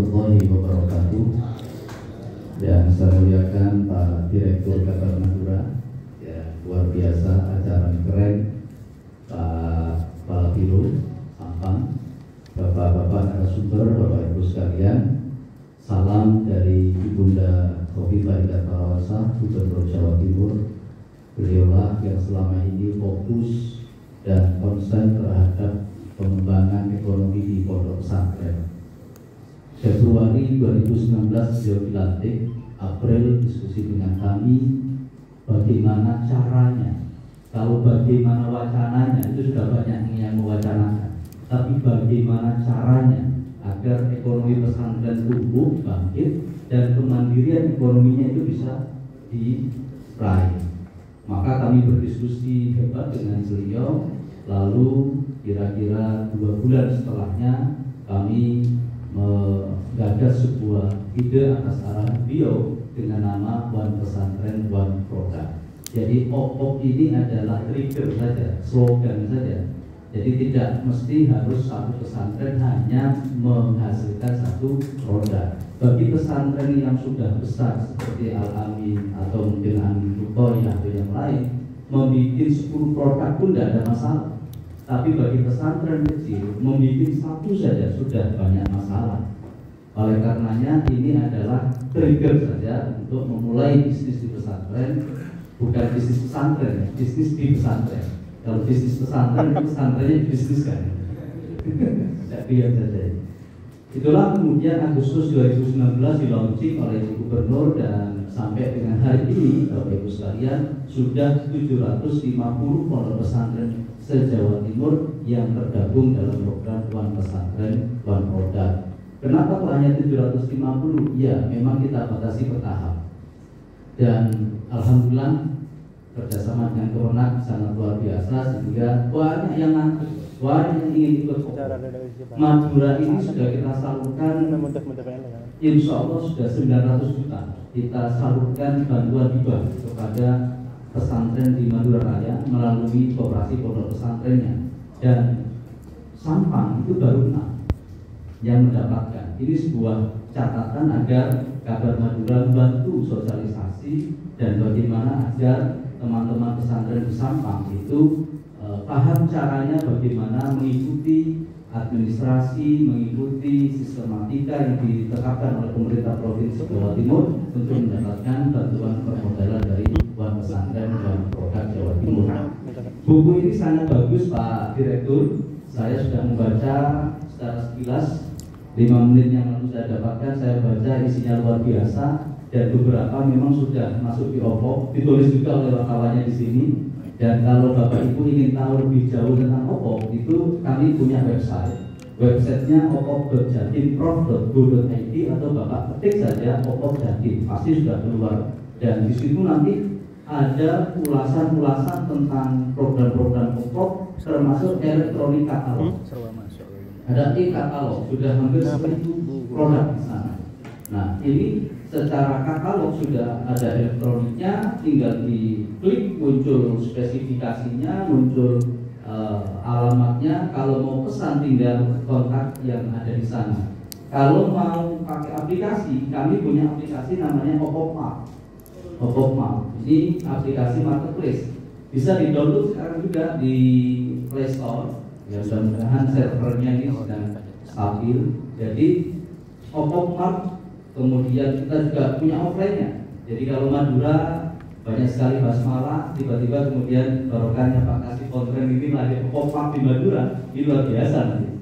warahmatullahi wabarakatuh. Yang saya muliakan Pak Direktur Kabar Madura, ya, luar biasa acara keren. Pak Biro Sampang, Bapak-bapak narasumber, Bapak Ibu sekalian, salam dari Ibunda Khofifah Indar Parawansa, Gubernur Jawa Timur. Beliaulah yang selama ini fokus dan konsen terhadap pengembangan ekonomi di pondok pesantren. Februari 2019 beliau dilantik, April diskusi dengan kami bagaimana caranya. Kalau bagaimana wacananya itu sudah banyak yang mewacanakan, tapi bagaimana caranya agar ekonomi pesantren tumbuh, bangkit, dan kemandirian ekonominya itu bisa diraih. Maka kami berdiskusi hebat dengan beliau. Lalu kira-kira 2 bulan setelahnya kami menggagas sebuah ide atas arahan beliau dengan nama One Pesantren One Product. Jadi OPOP ini adalah trigger saja, slogan saja. Jadi tidak mesti harus satu pesantren hanya menghasilkan satu produk. Bagi pesantren yang sudah besar seperti Al-Amin atau mungkin Amin Bukhari atau yang lain, membuat 10 produk pun tidak ada masalah. Tapi bagi pesantren kecil, membuat satu saja sudah banyak masalah. Oleh karenanya ini adalah trigger saja untuk memulai bisnis di pesantren, bukan bisnis pesantren, bisnis di pesantren. Kalau bisnis pesantren, pesantrennya dibisniskan. Tidak diam saja. Itulah kemudian Agustus 2019 dilaunching oleh Gubernur dan sampai dengan hari ini, Bapak Ibu sekalian, sudah 750 pondok pesantren se-Jawa Timur yang tergabung dalam program One Pesantren One Product. Kenapa kok hanya 750? Ya, memang kita batasi bertahap. Dan alhamdulillah kerjasama dengan Kemenak sangat luar biasa sehingga banyak yang ngantri, banyak yang ingin ikut. Madura ini sudah kita salurkan, insya Allah sudah 900 juta kita salurkan bantuan hibah kepada pesantren di Madura Raya melalui koperasi pondok pesantrennya. Dan Sampang itu baru 6 yang mendapatkan. Ini sebuah catatan agar Kabar Madura membantu sosialisasi dan bagaimana agar teman-teman pesantren di Sampang itu paham caranya bagaimana mengikuti administrasi, mengikuti sistematika yang ditetapkan oleh pemerintah Provinsi Jawa Timur untuk mendapatkan bantuan permodalan dari One Pesantren dan Produk Jawa Timur. Buku ini sangat bagus Pak Direktur. Saya sudah membaca secara sekilas 5 menit yang lalu saya dapatkan, saya baca isinya luar biasa dan beberapa memang sudah masuk di OPOP, ditulis juga oleh wartawannya di sini. Dan kalau Bapak Ibu ingin tahu lebih jauh tentang OPOP, itu kami punya website. Websitenya opop.jatimprof.go.id atau Bapak ketik saja OPOP Jatim, pasti sudah keluar. Dan di situ nanti ada ulasan-ulasan tentang program-program OPOP termasuk elektronik katalog. Ada e-katalog, sudah hampir 1000 produk di sana. Nah, ini secara katalog sudah ada elektroniknya, tinggal diklik muncul spesifikasinya, muncul alamatnya. Kalau mau pesan tinggal kontak yang ada di sana. Kalau mau pakai aplikasi, kami punya aplikasi namanya OPOP Mart. OPOP Mart ini aplikasi marketplace, bisa di-download sekarang juga di Play Store. Ya, mudah-mudahan servernya ini sedang stabil. Jadi OPOP Mart, kemudian kita juga punya offline-nya. Jadi kalau Madura banyak sekali basmalah, tiba-tiba kemudian barokahnya Pak kasih kontren ini lagi OPOP Mart di Madura, ini luar biasa nanti.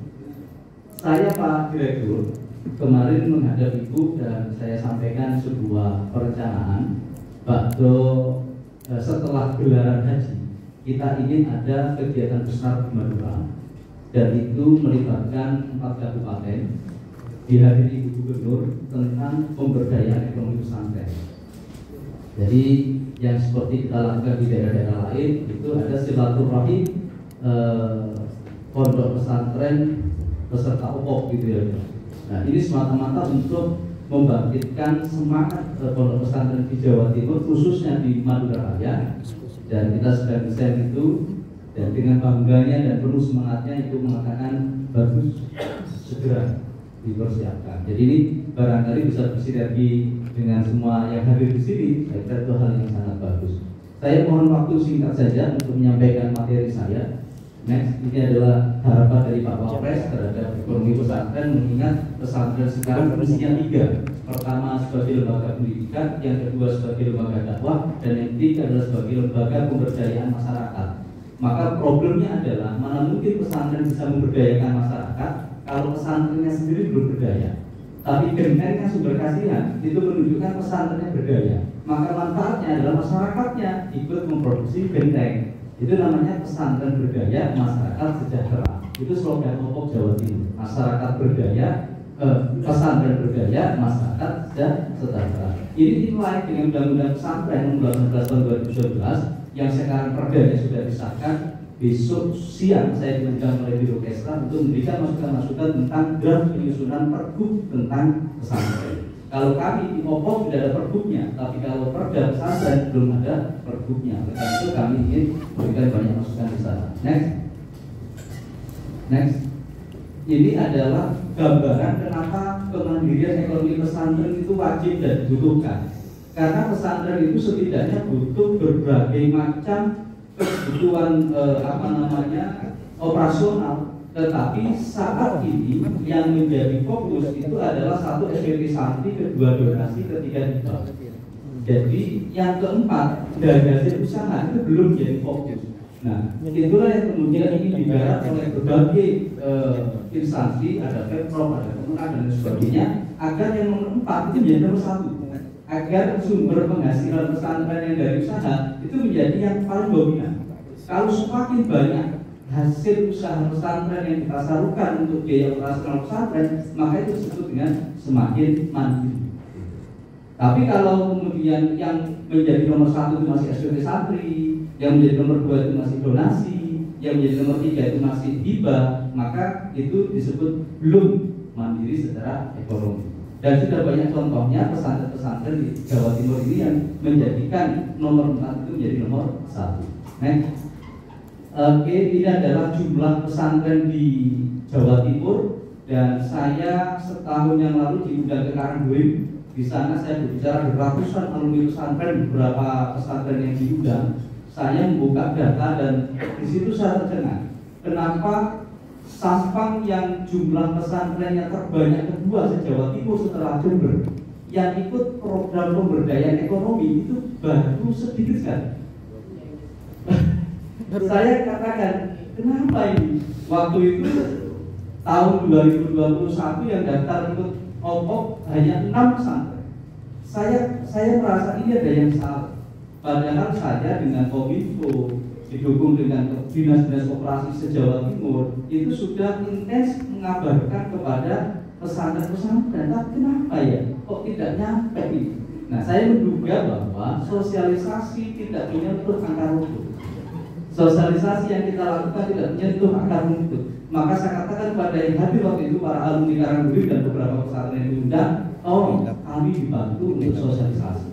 Saya Pak Direktur kemarin menghadap Ibu dan saya sampaikan sebuah perencanaan. Setelah gelaran haji, kita ingin ada kegiatan besar di Madura dan itu melibatkan 4 kabupaten, dihadiri Ibu Gubernur tentang pemberdayaan ekonomi pesantren. Jadi yang seperti kita lakukan di daerah-daerah lain itu ada silaturahim pondok pesantren beserta OPOP gitu ya. Nah ini semata-mata untuk membangkitkan semangat pondok pesantren di Jawa Timur khususnya di Madura Raya. Dan kita sedang desain itu dan dengan bangganya dan penuh semangatnya itu mengatakan bagus segera dipersiapkan. Jadi ini barangkali bisa bersinergi dengan semua yang hadir di sini. Saya kira itu hal yang sangat bagus. Saya mohon waktu singkat saja untuk menyampaikan materi saya. Next, ini adalah harapan dari Pak Wapres terhadap ekonomi pesantren, mengingat pesantren sekarang fungsinya 3. Pertama sebagai lembaga pendidikan, yang kedua sebagai lembaga dakwah, dan yang ketiga adalah sebagai lembaga pemberdayaan masyarakat. Maka problemnya adalah mana mungkin pesantren bisa memberdayakan masyarakat kalau pesantrennya sendiri belum berdaya. Tapi genteng kan sumber kasihan itu menunjukkan pesantrennya berdaya. Maka manfaatnya adalah masyarakatnya ikut memproduksi genteng. Itu namanya pesantren berdaya, masyarakat sejahtera. Itu slogan Opok Jawa Timur. Masyarakat berdaya, pesantren berdaya, masyarakat sejahtera. Ini dimulai dengan Undang-Undang Pesantren Nomor 18 Tahun 2012 yang sekarang perdanya sudah disahkan. Besok siang saya diundang oleh Biro Kesra untuk memberikan masukan-masukan tentang draft penyusunan pergub tentang pesantren. Kalau kami di Opok sudah ada pergubnya, tapi kalau perda pesantren belum ada pergubnya. Oleh karena itu kami ingin memberikan banyak masukan di sana. Next. Ini adalah gambaran kenapa kemandirian ekonomi pesantren itu wajib dan dibutuhkan. Karena pesantren itu setidaknya butuh berbagai macam kebutuhan operasional, tetapi saat ini yang menjadi fokus itu adalah satu SPP santri, kedua donasi, ketiga hibah. Jadi yang keempat dari hasil usaha itu belum jadi fokus. Nah, itulah yang kemudian ingin digarap oleh berbagai instansi, ada Pemprov, ada Kemenag dan sebagainya, agar yang nomor 4 itu menjadi nomor 1. Agar sumber penghasilan pesantren yang dari usaha itu menjadi yang paling dominan. Kalau semakin banyak hasil usaha pesantren yang kita salurkan untuk biaya operasional pesantren, maka itu disebut dengan semakin mandiri. Tapi kalau kemudian yang menjadi nomor 1 itu masih SPP santri, yang menjadi nomor 2 itu masih donasi, yang menjadi nomor 3 itu masih hibah, maka itu disebut belum mandiri secara ekonomi. Dan sudah banyak contohnya pesantren-pesantren di Jawa Timur ini yang menjadikan nomor 4 itu menjadi nomor 1. Oke, ini adalah jumlah pesantren di Jawa Timur, dan saya setahun yang lalu diundang ke Karangbuin. Di sana saya berbicara ratusan alumni pesantren, beberapa pesantren yang diundang. Saya membuka data dan di situ saya tercengang. Kenapa Sampang yang jumlah pesantrennya terbanyak kedua se-Jawa Timur setelah Jember, yang ikut program pemberdayaan ekonomi itu baru sedikit sekali. Saya katakan, kenapa ini? Waktu itu tahun 2021 yang daftar ikut Opok hanya 6 pesantren. Saya merasa ini ada yang salah. Padahal saya dengan Kominfo didukung dengan dinas-dinas operasi se-Jawa Timur itu sudah intens mengabarkan kepada pesantren-pesantren. Tapi kenapa ya? Kok tidak nyampe ini? Nah, saya menduga bahwa sosialisasi tidak menyentuh akar rumput. Sosialisasi yang kita lakukan tidak menyentuh akar rumput. Maka saya katakan kepada yang hadir waktu itu, para alumni Karangbuin dan beberapa pesantren yang diundang, kami dibantu untuk sosialisasi.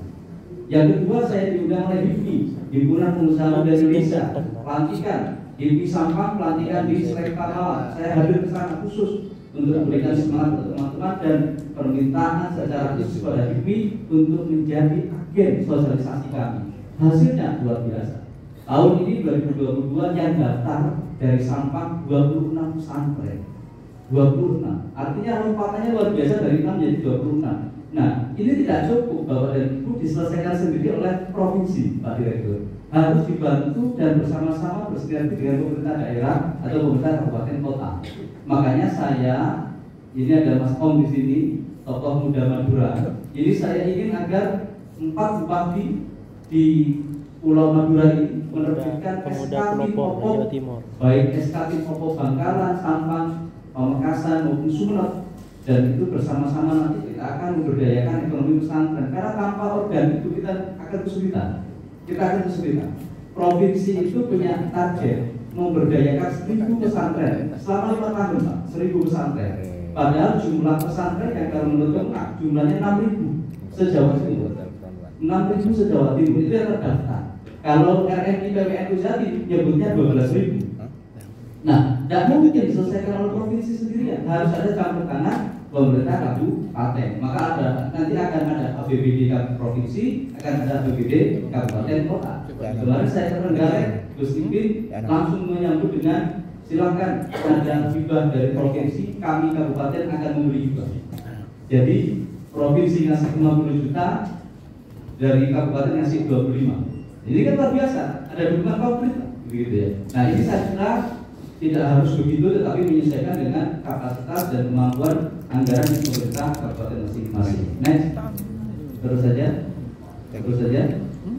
Yang kedua, saya diundang oleh HIPMI, Himpunan Pengusaha Muda Indonesia, pelantikan HIPMI Sampang, pelantikan di Sleman. Saya hadir ke sana khusus untuk memberikan semangat untuk teman-teman dan permintaan secara khusus kepada HIPMI untuk menjadi agen sosialisasi kami. Hasilnya luar biasa. Tahun ini 2022 yang daftar dari Sampang 26 pesantren. 26. Artinya lompatannya luar biasa dari 6 menjadi 26. Nah, ini tidak cukup Bapak dan Ibu diselesaikan sendiri oleh provinsi, Pak Direktur. Harus dibantu dan bersama-sama bersinergi dengan pemerintah daerah atau pemerintah kabupaten kota. Makanya saya, ini ada Mas Om di sini, tokoh muda Madura. Jadi saya ingin agar 4 bupati di Pulau Madura ini menerbitkan SKT Opok, baik SKT Opok Bangkalan, Sampang, Pamekasan maupun Sumeneb. Dan itu bersama-sama nanti kita akan memberdayakan ekonomi pesantren. Karena tanpa organ itu kita akan kesulitan. Provinsi itu punya target memberdayakan 1000 pesantren selama 5 tahun, Pak. 1000 pesantren. Padahal jumlah pesantren yang kalau menurut Kemenag jumlahnya 6.000 se-Jawa Timur. 6.000 se-Jawa Timur itu yang terdaftar. Kalau RMI PWNU Jatim nyebutnya 12.000. Nah, tidak mungkin diselesaikan oleh provinsi sendirian. Harus ada campur tangan pemerintah kabupaten. Maka nanti akan ada APBD provinsi, akan ada APBD kabupaten kota. Kemarin saya Trenggalek, Gus Ipin langsung menyambut dengan silakan ada hibah dari provinsi, kami kabupaten akan memberi hibah. Jadi provinsi ngasih 50 juta, dari kabupaten ngasih 25. Ini kan luar biasa, ada dukungan konkret, begitu ya. Nah ini saya kira tidak harus begitu, tetapi menyesuaikan dengan kapasitas dan kemampuan anggaran pemerintah kabupaten masing-masing. Next, terus saja.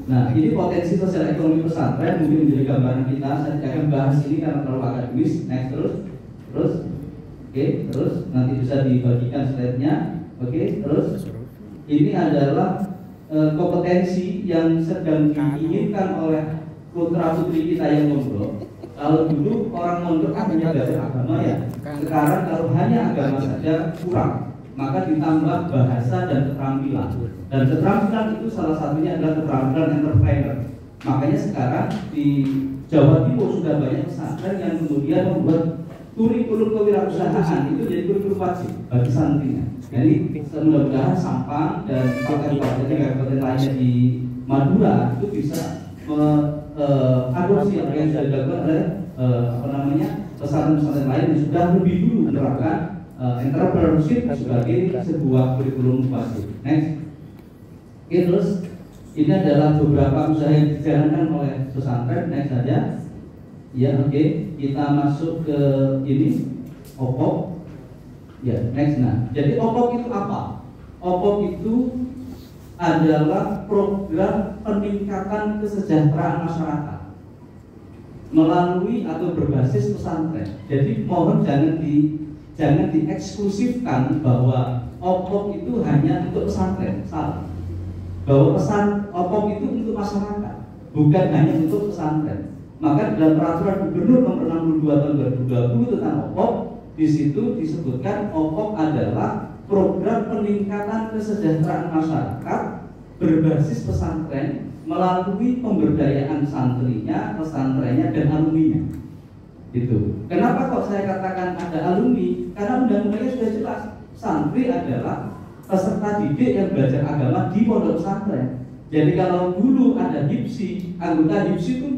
Nah ini potensi sosial ekonomi pesantren mungkin menjadi gambaran kita. Saya tidak akan bahas ini karena terlalu akademis. Next, terus. Oke, terus nanti bisa dibagikan slide-nya. Oke, terus ini adalah kompetensi yang sedang diinginkan oleh putra putri kita yang mondok. Kalau dulu orang mondok kan hanya belajar agama ya, sekarang kalau hanya agama saja kurang, maka ditambah bahasa dan keterampilan. Dan keterampilan itu salah satunya adalah keterampilan entrepreneur. Makanya sekarang di Jawa Timur sudah banyak pesantren yang kemudian membuat kurikulum kewirausahaan itu jadi kurikulum wajib bagi santrinya. Jadi mudah-mudahan Sampang dan kabupaten lainnya di Madura itu bisa adopsi apa yang sudah dilakukan oleh pesantren-pesantren lain yang sudah lebih dulu menerapkan entrepreneurship sebagai sebuah kurikulum wajib. Next. Oke, terus ini adalah beberapa usaha yang dijalankan oleh pesantren. Next saja. Ya, oke. Kita masuk ke ini OPOP. Ya, next. Nah, jadi OPOP itu apa? OPOP itu adalah program peningkatan kesejahteraan masyarakat melalui atau berbasis pesantren. Jadi mohon jangan dieksklusifkan bahwa OPOP itu hanya untuk pesantren. Salah. Bahwa OPOP itu untuk masyarakat, bukan hanya untuk pesantren. Maka dalam peraturan Gubernur Nomor 62 Tahun 2020 tentang OPOP, di situ disebutkan OPOP adalah program peningkatan kesejahteraan masyarakat berbasis pesantren melalui pemberdayaan santrinya, pesantrennya, dan alumninya. Itu. Kenapa kok saya katakan ada alumni? Karena undang-undangnya sudah jelas. Santri adalah peserta didik yang belajar agama di pondok pesantren. Jadi kalau dulu ada HIPSI, anggota HIPSI itu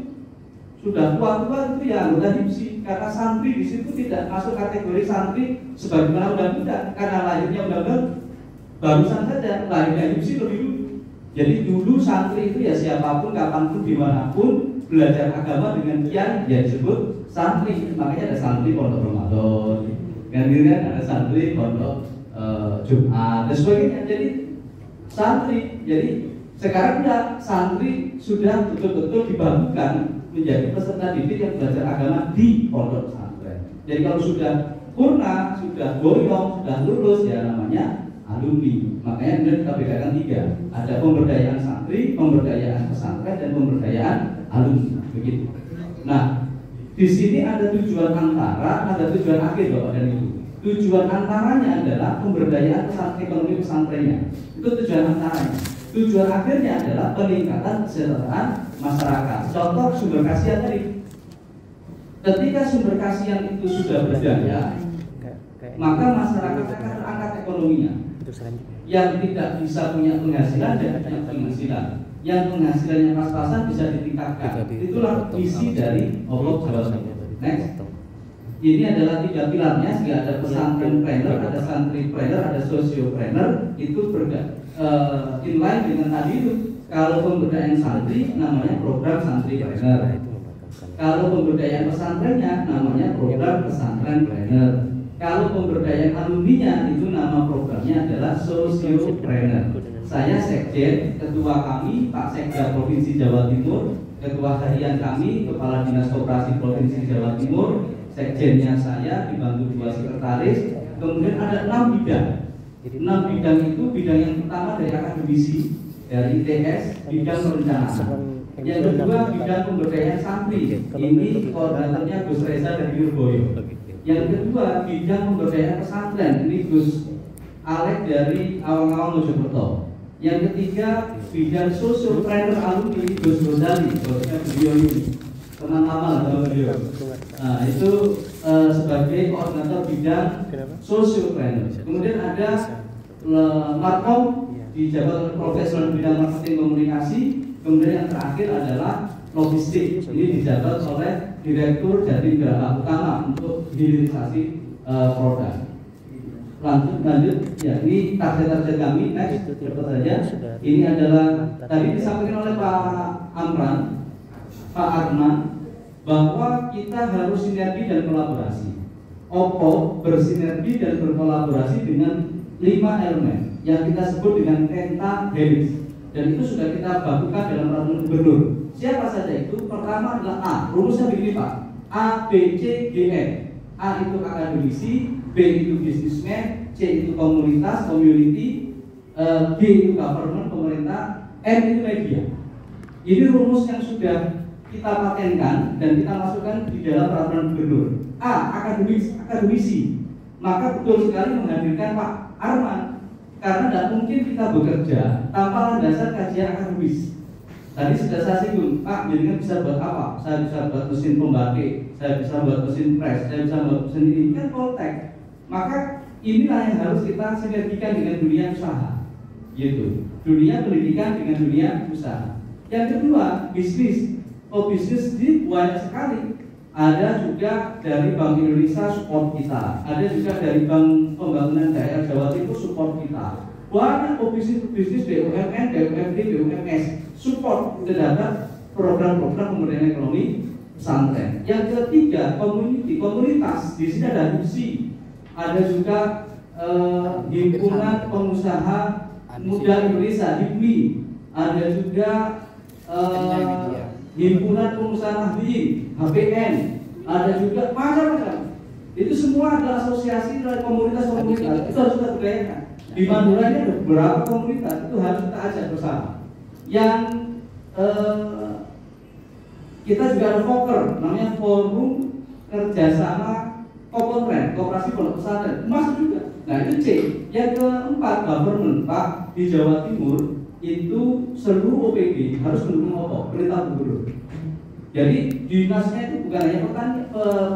sudah tua-tua itu ya anggota HIPSI, karena santri di situ tidak masuk kategori santri sebagaimana undang-undang, karena lahirnya undang-undang barusan saja, lahirnya HIPSI lebih dulu. Jadi dulu santri itu ya siapapun, kapanpun, dimanapun belajar agama dengan kiai ya disebut santri. Makanya ada santri pondok Ramadan, kemudian ada santri pondok Jumat dan sebagainya. Jadi santri, jadi sekarang tidak, santri sudah betul-betul dibagikan menjadi peserta didik yang belajar agama di pondok pesantren. Jadi kalau sudah purna, sudah boyong, sudah lulus ya namanya alumni. Makanya kemudian kita bedakan 3. Ada pemberdayaan santri, pemberdayaan pesantren, dan pemberdayaan alumni. Begitu. Nah, di sini ada tujuan antara, ada tujuan akhir Bapak dan Ibu. Tujuan antaranya adalah pemberdayaan ekonomi pesantrennya. Itu tujuan antaranya. Tujuan akhirnya adalah peningkatan kesejahteraan masyarakat. Contoh sumber kasihan tadi. Ketika sumber kasihan itu sudah berdaya, maka masyarakat akan terangkat ekonominya. Yang tidak bisa punya penghasilan dan punya penghasilan. Yang penghasilannya pas-pasan bisa ditingkatkan. Itulah visi dari OPOP Jawa Timur. Next. Ini adalah 3 pilarnya, sehingga ada pesantrenpreneur, ada santripreneur, ada sosiopreneur. Itu inline dengan tadi itu. Kalau pemberdayaan santri namanya program santripreneur. Kalau pemberdayaan pesantrennya namanya program pesantrenpreneur. Kalau pemberdayaan alumninya itu nama programnya adalah sosiopreneur. Saya sekjen, ketua kami Pak Sekda Provinsi Jawa Timur, ketua harian kami Kepala Dinas Koperasi Provinsi Jawa Timur, sekjennya saya dibantu 2 sekretaris. Kemudian ada 6 bidang. 6 bidang itu bidang yang pertama dari akademisi, dari ITS, bidang perencanaan. Yang kedua bidang pemberdayaan santri. Ini koordinatornya Gus Reza dari Wirboyo. Yang kedua bidang pemberdayaan pesantren. Ini Gus Alek dari Awang-Awang Mojokerto. Yang ketiga bidang sosiopreneur alumni Gus Rozali. Bosnya beliau ini teman lama lah sama beliau. Nah itu sebagai koordinator bidang social planner. Kemudian ada Markom dijabat oleh profesional bidang marketing komunikasi. Kemudian yang terakhir adalah logistik. Ini dijabat oleh Direktur Jatim Geraha Utama untuk hilirisasi produk. Lanjut ya, ini target-target kami. Next, cepat saja. Ini adalah tadi disampaikan oleh Pak Arman bahwa kita harus sinergi dan kolaborasi. Oppo bersinergi dan berkolaborasi dengan 5 elemen yang kita sebut dengan pentahelix, dan itu sudah kita bakukan dalam peraturan gubernur. Siapa saja itu? Pertama adalah A. Rumusnya begini Pak: A, B, C, G, N. A itu akademisi, B itu businessman, C itu komunitas, community, G itu government, pemerintah, N itu media. Ini rumus yang sudah kita patenkan dan kita masukkan di dalam peraturan gubernur. A, akademisi. Maka betul sekali menghadirkan Pak Arman, karena tidak mungkin kita bekerja tanpa landasan kajian akademis. Tadi sudah saya singgung, Pak, jadinya bisa buat apa? Saya bisa buat mesin pembatik, saya bisa buat mesin press, saya bisa buat mesin ini, kan Poltek. Maka inilah yang harus kita sinergikan dengan dunia usaha, gitu. Dunia pendidikan dengan dunia usaha. Yang kedua, bisnis. Oh, bisnis ini banyak sekali. Ada juga dari Bank Indonesia support kita, ada juga dari Bank Pembangunan Daerah Jawa Timur support kita. Banyak bisnis BUMN, BUMD, BUMS support terhadap program-program pemberdayaan ekonomi pesantren. Yang ketiga, komunitas. Di sini ada HIPSI, ada juga Himpunan Pengusaha Muda Indonesia (HIPMI), ada juga Himpunan Pengusaha Nahdien (HPN), ada juga macam-macam. Itu semua adalah asosiasi dari komunitas-komunitas. Itu harus kita berdayakan. Di Madura ini ada beberapa komunitas, itu harus kita ajak bersama. Yang kita juga ada FOKER, namanya Forum Kerjasama Kokontren, Koperasi Pondok Pesantren, masuk juga. Nah itu C. Yang keempat, government Pak, di Jawa Timur itu seluruh OPD harus mendukung Oppo, perintah gubernur. Jadi dinasnya itu bukan hanya pertanian,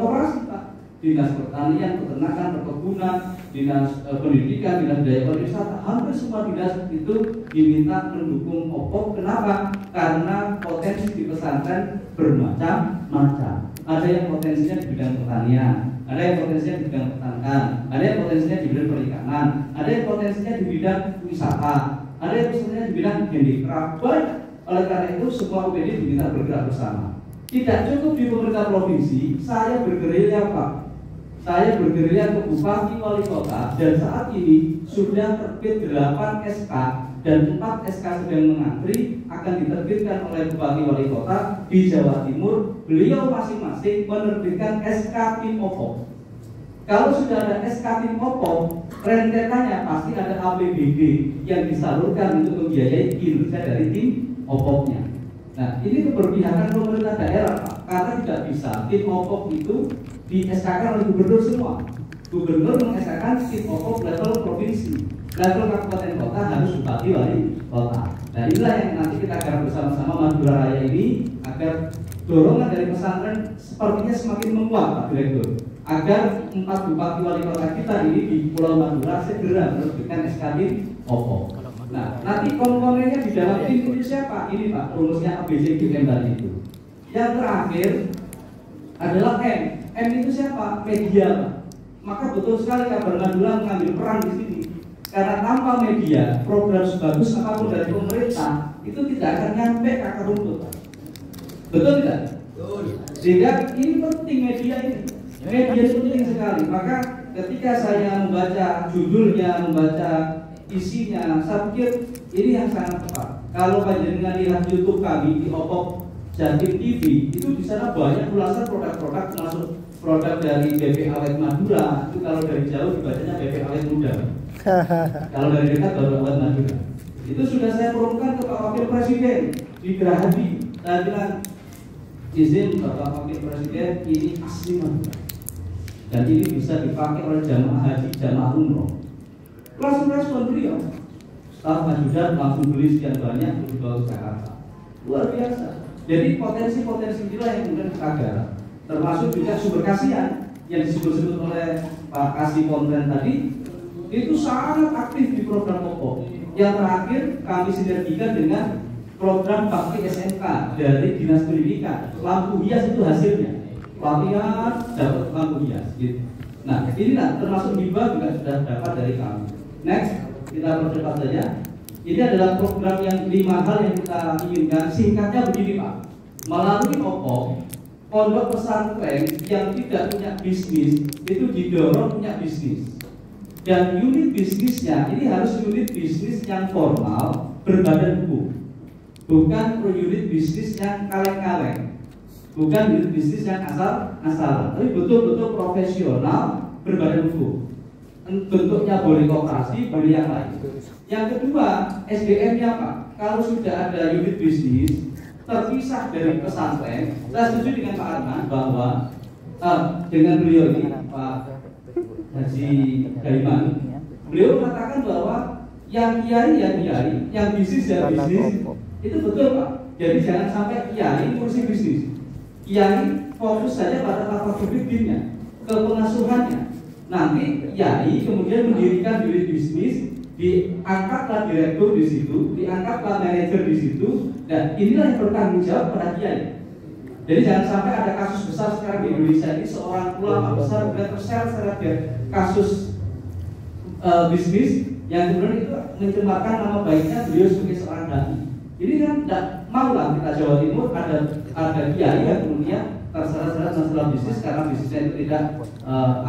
koperasi Pak, dinas pertanian, peternakan, perkebunan, dinas pendidikan, dinas budaya pariwisata, hampir semua dinas itu diminta mendukung Oppo. Kenapa? Karena potensi di pesantren bermacam-macam. Ada yang potensinya di bidang pertanian, ada yang potensinya di bidang peternakan, ada yang potensinya di bidang perikanan, ada yang potensinya di bidang wisata, ada yang potensinya di bidang handicraft. Banyak. Oleh karena itu semua OPD diminta bergerak bersama. Tidak cukup di pemerintah provinsi, saya bergerilya Pak. Saya bergerilya ke bupati wali kota, dan saat ini sudah terbit 8 SK dan 4 SK sedang mengantri akan diterbitkan oleh bupati wali kota di Jawa Timur. Beliau masing-masing menerbitkan SK tim Oppo. Kalau sudah ada SK tim Oppo, rentetannya pasti ada APBD yang disalurkan untuk membiayai kinerja dari tim Oppo-nya. Nah, ini keberpihakan pemerintah daerah Pak, karena tidak bisa tim Oppo itu di SK-kan oleh gubernur semua. Gubernur meng-SK-kan tim Oppo level provinsi, level kabupaten kota harus bupati wali kota. Nah, inilah yang nanti kita akan bersama-sama Madura Raya ini, agar dorongan dari pesantren sepertinya semakin menguat Pak Direktur, agar 4 bupati wali kota kita ini di Pulau Madura segera menerbitkan SK tim Oppo. Nah, nanti komponennya di dalam tim itu siapa? Ini Pak, rumusnya ABCDM tadi itu. Yang terakhir adalah M. M itu siapa? Media Pak. Maka betul sekali Kabar Madura mengambil peran di sini. Karena tanpa media, program sebagus apapun dari pemerintah itu tidak akan nyampe ke akar rumput. Betul tidak? Betul. Sehingga ini penting media ini. Media itu penting sekali. Maka ketika saya membaca judulnya, membaca isinya, saya pikir ini yang sangat tepat. Kalau panjenengan lihat YouTube kami di Oppo Jatim TV, itu di sana banyak ulasan produk-produk, termasuk produk dari BP Awet Madura. Itu kalau dari jauh dibacanya BP Awet Muda. Kalau dari dekat baru Awet Madura. Itu sudah saya promokan ke Pak Wakil Presiden di Gerahadi. Saya bilang, izin Bapak Wakil Presiden, ini asli Madura, dan ini bisa dipakai oleh jamaah haji, jamaah umroh. Langsung respon beliau, staf ajudan langsung beli sekian banyak untuk dibawa ke Jakarta. Luar biasa. Jadi potensi-potensi inilah yang kemudian kita garap, termasuk juga sumber kasihan. yang disebut-sebut oleh Pak Kasih Konten tadi itu sangat aktif di program pokok. Yang terakhir kami sinergikan dengan program bakti SMK dari Dinas Pendidikan. Lampu hias itu hasilnya, pelatihan dapat lampu hias gitu. Nah ini termasuk hibah juga sudah dapat dari kami. Next, kita percepat saja. Ini adalah program yang 5 hal yang kita inginkan. Singkatnya begini Pak, melalui pokok pondok pesantren yang tidak punya bisnis itu didorong punya bisnis. Dan unit bisnisnya ini harus unit bisnis yang formal berbadan hukum, bukan unit bisnis yang kaleng-kaleng, bukan unit bisnis yang asal-asalan, tapi betul-betul profesional berbadan hukum. Bentuknya boleh koperasi, boleh yang lain. Yang kedua, SDM-nya Pak, kalau sudah ada unit bisnis terpisah dari pesantren, saya setuju dengan Pak Arman bahwa dengan beliau ini Pak Haji Gaiman, beliau mengatakan bahwa yang kiai, yang bisnis dan bisnis itu betul Pak. Jadi jangan sampai kiai ngurusi bisnis. Kiai fokus saja pada tata tertibnya, ke pengasuhannya. Nanti kiai kemudian mendirikan unit bisnis, diangkatlah direktur di situ, diangkatlah manajer di situ, dan inilah yang bertanggung jawab pada kiai. Jadi jangan sampai ada kasus besar sekarang di Indonesia ini seorang ulama besar kemudian terseret kasus bisnis yang kemudian itu mencemarkan nama baiknya beliau sebagai seorang dai. Ini kan tidak mau lah kita Jawa Timur ada kiai yang kemudian terseret-seret masalah bisnis karena bisnisnya itu tidak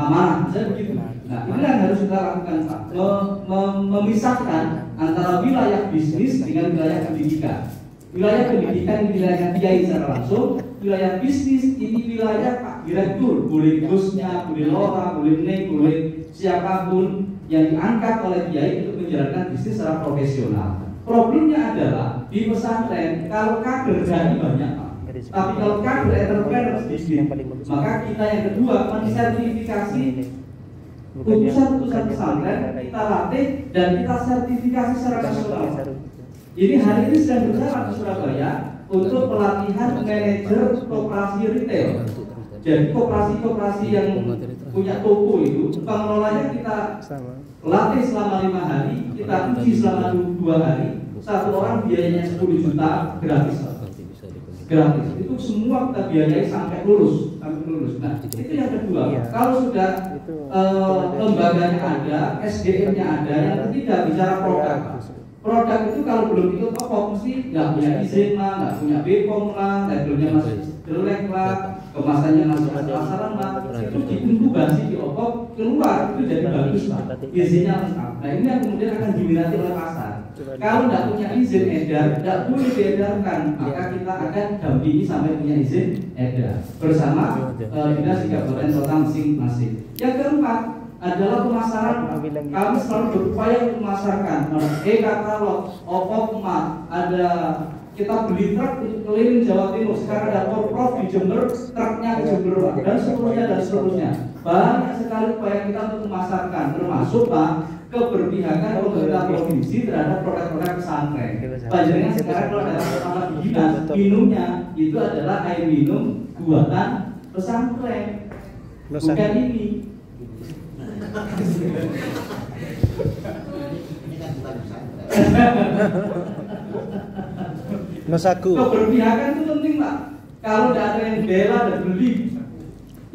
amanah, misalnya begitu. Nah ini yang harus kita lakukan Pak, memisahkan antara wilayah bisnis dengan wilayah pendidikan. Wilayah pendidikan ini wilayah kiai secara langsung, wilayah bisnis ini wilayah Pak Direktur, boleh bosnya, boleh lora, boleh neng, boleh siapapun yang diangkat oleh kiai untuk menjalankan bisnis secara profesional. Problemnya adalah di pesantren kalau kader dai banyak Pak, tapi kalau kader entrepreneur sedikit, maka kita yang kedua mensertifikasi utusan-utusan pesantren, kita latih dan kita sertifikasi secara nasional. Ini hari ini sedang berjalan di Surabaya untuk pelatihan manajer koperasi retail. Jadi koperasi-koperasi yang punya toko itu pengelolanya kita latih selama 5 hari, kita uji selama 2 hari. Satu orang biayanya 10 juta gratis. Gratis. Itu semua kita biayai sampai lulus. Nah, itu yang kedua. Kalau sudah lembaganya ada, SDM-nya ada, yang ketiga bicara produk. Produk itu kalau belum ikut pokok mesti nggak punya izin lah, nggak punya BPOM lah, labelnya masih jelek lah, kemasannya masih asal-asalan lah, itu diinkubasi di opok keluar itu jadi bagus lah, izinnya lengkap. Nah ini yang kemudian akan diminati oleh pasar. Kalau nggak punya izin edar, nggak boleh diedarkan, maka kita akan dampingi sampai punya izin edar bersama dinas di kabupaten kota masing-masing. Yang keempat adalah pemasaran. Kami selalu berupaya untuk memasarkan katalog, opok emas, ada kita beli truk untuk keliling Jawa Timur. Sekarang ada Porprov di Jember, truknya ke Jember dan seterusnya. Banyak sekali upaya kita untuk memasarkan, termasuk Pak keberpihakan pemerintah provinsi terhadap produk-produk pesantren. Panjenengan sekarang kalau ada masalah dinas, minumnya itu adalah air minum buatan pesantren, bukan ini. Nosaku. Keberpihakan itu penting Pak. Kalau tidak ada yang bela dan beli,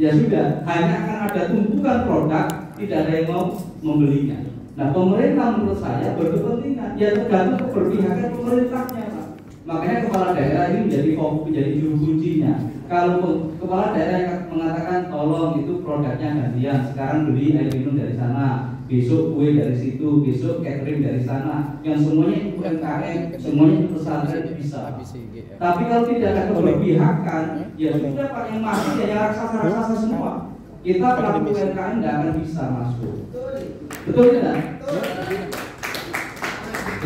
ya sudah, hanya akan ada tumpukan produk, tidak ada yang mau membelinya. Nah pemerintah menurut saya berkepentingan, ya tergantung keberpihakan pemerintahnya Pak. Makanya kepala daerah ini menjadi fokus, menjadi juru kuncinya. Kalau kepala daerah yang mengatakan tolong itu produknya gantian, sekarang beli air minum dari sana, besok kue dari situ, besok catering dari sana, yang semuanya UMKM, semuanya itu pesantren bisa. Tapi kalau tidak ada keberpihakan, ya sudah Pak yang masuk ya yang raksasa-raksasa semua. Kita pelaku UMKM tidak akan bisa masuk. Betul tidak?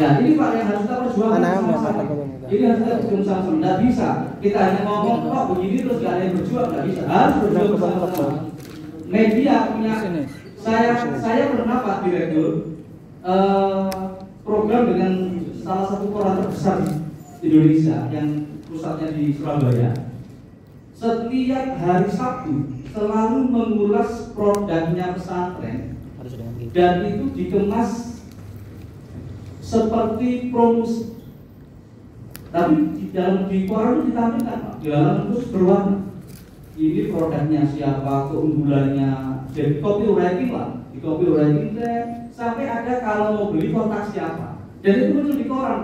Ya ini Pak yang harus kita perjuangkan sama-sama. Ini harus kita berjuang sama-sama. Tidak bisa kita hanya ngomong kok begini terus gak ada yang berjuang, nggak bisa. Harus berjuang bersama-sama. Media punya. Saya pernah Pak Direktur program dengan salah satu koran terbesar di Indonesia yang pusatnya di Surabaya. Setiap hari Sabtu selalu mengulas produknya pesantren dan itu dikemas seperti promosi. Tapi di dalam di koran itu ditampilkan, Pak, di dalam terus berwarna. Ini produknya siapa, keunggulannya, jadi copywriting lah, di copywriting sampai ada kalau mau beli kontak siapa. Dan itu muncul di koran.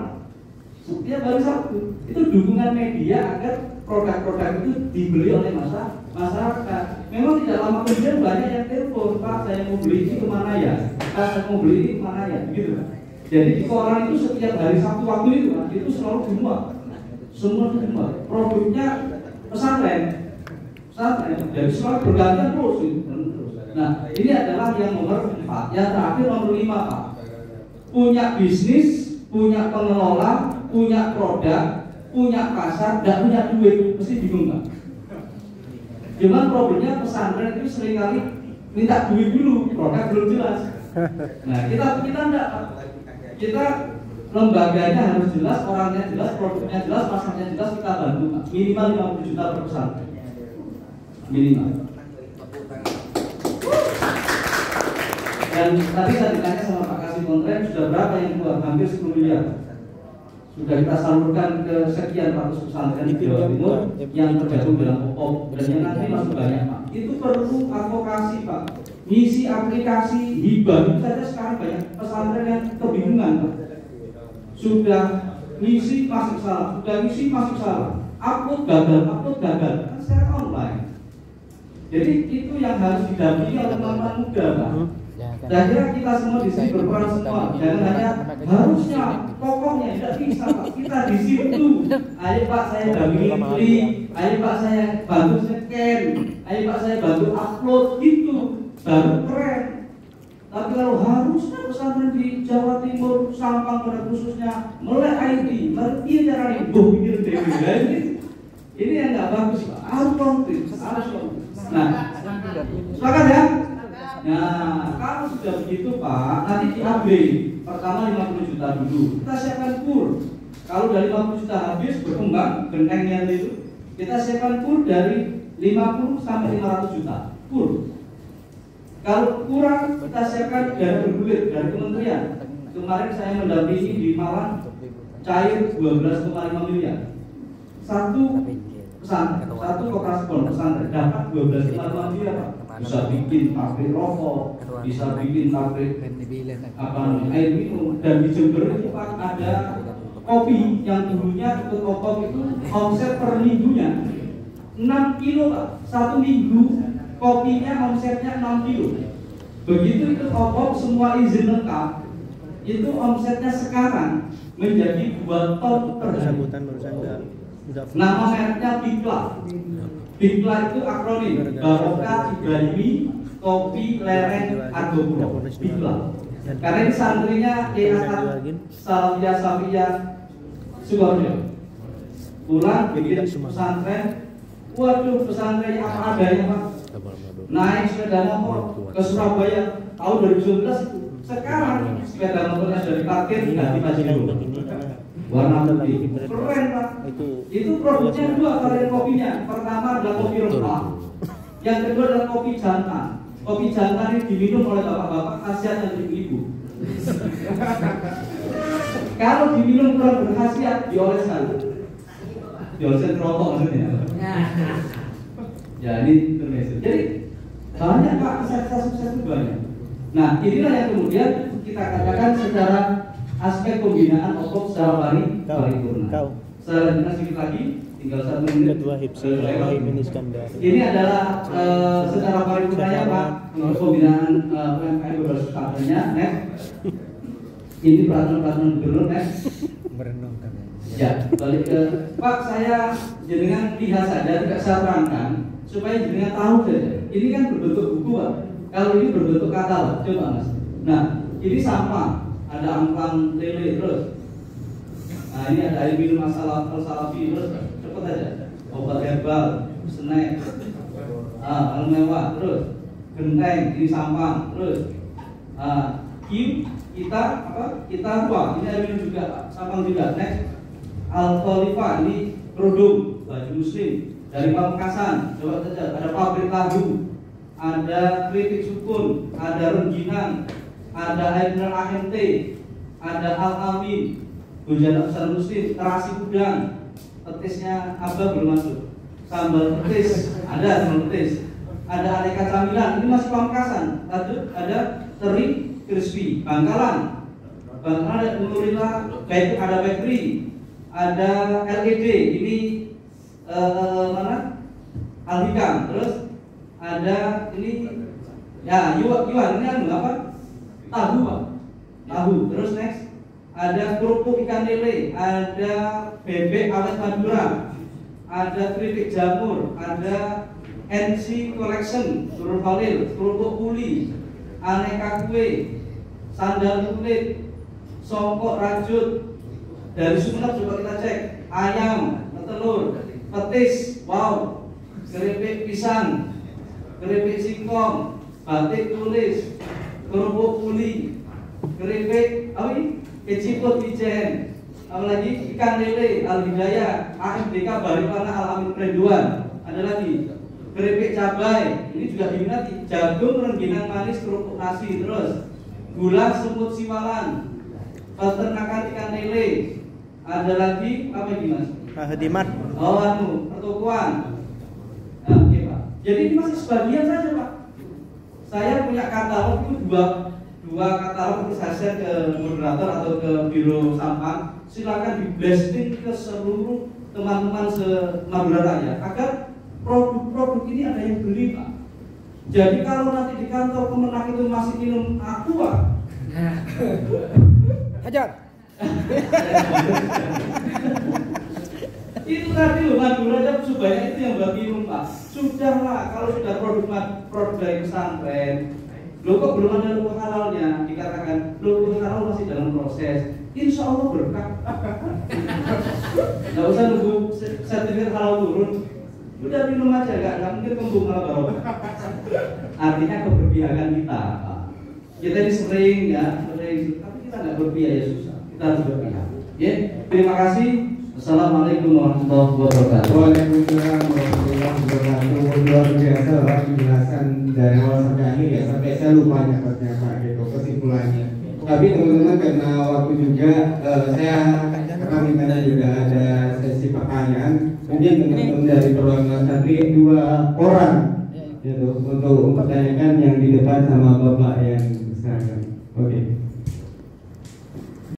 Setiap hari Sabtu itu dukungan media agar produk-produk itu dibeli oleh masyarakat. Memang tidak lama kemudian banyak yang telepon, Pak saya mau beli ini kemana ya, Pak saya mau beli ini kemana ya, gitu kan. Jadi di koran itu setiap hari Sabtu waktu itu kan, itu selalu dimuat, semua dimuat. Produknya pesantren, jadi selalu bergantian terus. Nah ini adalah yang nomor 4. Yang terakhir nomor 5, Pak. Punya bisnis, punya pengelola, punya produk, punya pasar, tidak punya duit, mesti bingung, Pak. Cuman problemnya pesantren itu seringkali minta duit dulu, produk belum jelas. Nah kita enggak, Pak. Kita lembaganya harus jelas, orangnya jelas, produknya jelas, pasarnya jelas, kita bantu, Pak. Minimal 50 juta per pesantren. Minimal. Dan tadi saya ditanya sama Pak Kasih Kontren, sudah berapa yang keluar? Hampir 10 miliar. Sudah kita salurkan ke sekian ratus pesantren di Jawa Timur yang tergabung dalam OOP, dan yang nanti masih banyak, Pak. Itu perlu advokasi, Pak. Ngisi aplikasi hibah itu saja sekarang banyak pesantren yang kebingungan, Pak. Sudah ngisi masih salah, sudah ngisi masih salah, upload gagal, kan secara online. Jadi itu yang harus didampingi oleh teman-teman muda, Pak. Saya kira kita semua di sini berperan semua, jangan hanya harusnya, pokoknya tidak bisa, Pak. Kita di situ, ayo Pak saya dampingi klik, ayo Pak saya bantu scan, ayo Pak saya bantu upload, gitu baru keren. Tapi kalau harusnya pesantren di Jawa Timur, Sampang pada khususnya melek IT, ngerti caranya, pikir dewi, ini yang nggak bagus, Pak. Harus konkret, harus konkret. Nah, sepakat ya? Nah, kalau sudah begitu, Pak, nanti di AB pertama 50 juta dulu. Kita siapkan pool. Kalau dari 50 juta habis berkembang gentengnya itu, kita siapkan pool dari 50 sampai 500 juta. Pool. Kalau kurang, kita siapkan dari bergulir dari kementerian. Kemarin saya mendampingi di Malang cair 12,5 miliar. Satu pesantren, satu koperasi pesantren dapat 12,5 miliar, Pak. Bisa bikin pabrik rokok, bisa bikin pabrik air minum, dan di Jember itu, Pak, ada kopi yang dulunya ikut OOP itu omset per minggunya 6 kilo, Pak. Satu minggu kopinya omsetnya 6 kilo. Begitu itu OOP semua izin lengkap, itu omsetnya sekarang menjadi 2 ton per hari. Nama mereknya Bikla. Bikla itu akronim Barokah Ibrahimi Kopi Lereng Argopuro. Bikla. Karena ini santrinya Salvia Suwarjo. Pulang bikin pesantren. Waduh, pesantrennya apa adanya, Pak. Naik sepeda motor ke Surabaya tahun 2019 itu. Sekarang sepeda motornya sudah diparkir ganti baju warna putih, keren, Pak. Itu produknya 2 varian kopinya. Pertama adalah kopi rempah, yang kedua adalah kopi jantan. Kopi jantan ini diminum oleh bapak-bapak, khasiat dan ibu-ibu. Kalau diminum kurang berkhasiat, dioleskan. Dioleskan rokok maksudnya. Ya ini termasuk. Jadi banyak, Pak, sukses itu banyak. Nah inilah yang kemudian kita katakan secara aspek pembinaan OOP secara paripurna. Selanjutnya sedikit lagi, tinggal 1 menit. Ini adalah secara paripurnanya, Pak, untuk pembinaan UMKM berbasis kadernya. Next, ini peraturan gubernur. Next. Ya, balik ke Pak, saya jenengan lihat saja, tidak saya terangkan supaya jenengan tahu saja. Ini kan berbentuk buku, Pak. Kalau ini berbentuk katalog, coba Mas. Nah, ini sampah. Ada amplang lele terus. Nah ini ada air minum Al-Salafi terus. Cepat aja. Obat herbal, snack, hal mewah terus. Genteng, ini sampang terus. Kita ruang. Ini air minum juga, Pak. Sampang juga. Next, Al-Khalifa, ini kerudung, baju muslim. Dari Pamekasan, coba saja, ada pabrik tahu, ada keripik sukun, ada rengginang, ada Aibner AMT, ada Al-Amin, Bujana Besar Muslim, terasi udang, petisnya Abah belum masuk, sambal petis, ada sambal petis, ada aneka camilan, ini masih Pamekasan. Lanjut, ada teri crispy, Bangkalan ada Nurila, ada bakery, ada LED, ini mana? Al-Hikam. Terus ada ini ya Yuan ini anu apa? Tahu Pak. Tahu. Terus next ada kerupuk ikan lele, ada bebek awet Madura, ada keripik jamur, ada NC Collection, Turun Khalil, kerupuk kuli, aneka kue, sandal kulit, songkok rajut. Dari Sumeneb coba kita cek, ayam, telur, petis, wow, keripik pisang, keripik singkong, batik tulis, kerupuk kuli, keripik apa ini? Keciput Ijen, apalagi ikan lele, Al-Hidayah, AMDK Baripana Al-Amin Prenduan, ada lagi keripik cabai, ini juga diminati, jagung rengginang manis kerupuk nasi, terus gula semut siwalan, peternakan ikan lele, ada lagi apa ini Mas? Hedimat. Oh pertokoan. Nah, oke Pak. Jadi ini masih sebagian saja Pak. Saya punya katalog itu dua katalog itu saya share ke moderator atau ke biro sampah. Silakan di blasting ke seluruh teman-teman se-Madura Raya agar produk-produk ini ada yang beli Pak. Jadi kalau nanti di kantor Kemenak itu masih minum aqua, hajar. Itu tadi loh Madura aja sebanyak itu yang buat minum Pak. Sudahlah kalau sudah produk dari pesantren. Loh kok belum ada logo halalnya? Dikatakan logo halal masih dalam proses. Insya Allah berkah. Nggak usah nunggu sertifikat halal turun. Udah minum aja, nggak mungkin kembung malah barokah. Artinya keberpihakan kita Pak. Kita ini sering, tapi kita nggak berpihak ya susah. Kita harus berpihak. Ya, terima kasih. Assalamualaikum warahmatullahi wabarakatuh. Waalaikumsalam warahmatullahi wabarakatuh. Luar biasa Pak penjelasan dari awal sampai akhir ya, sampai saya lupa nyapatnya Pak gitu kesimpulannya. Tapi teman-teman karena waktu juga karena kita juga ada sesi pertanyaan, mungkin teman-teman dari perwakilan santri 2 orang gitu untuk mempertanyakan yang di depan sama Bapak yang sekarang. Oke.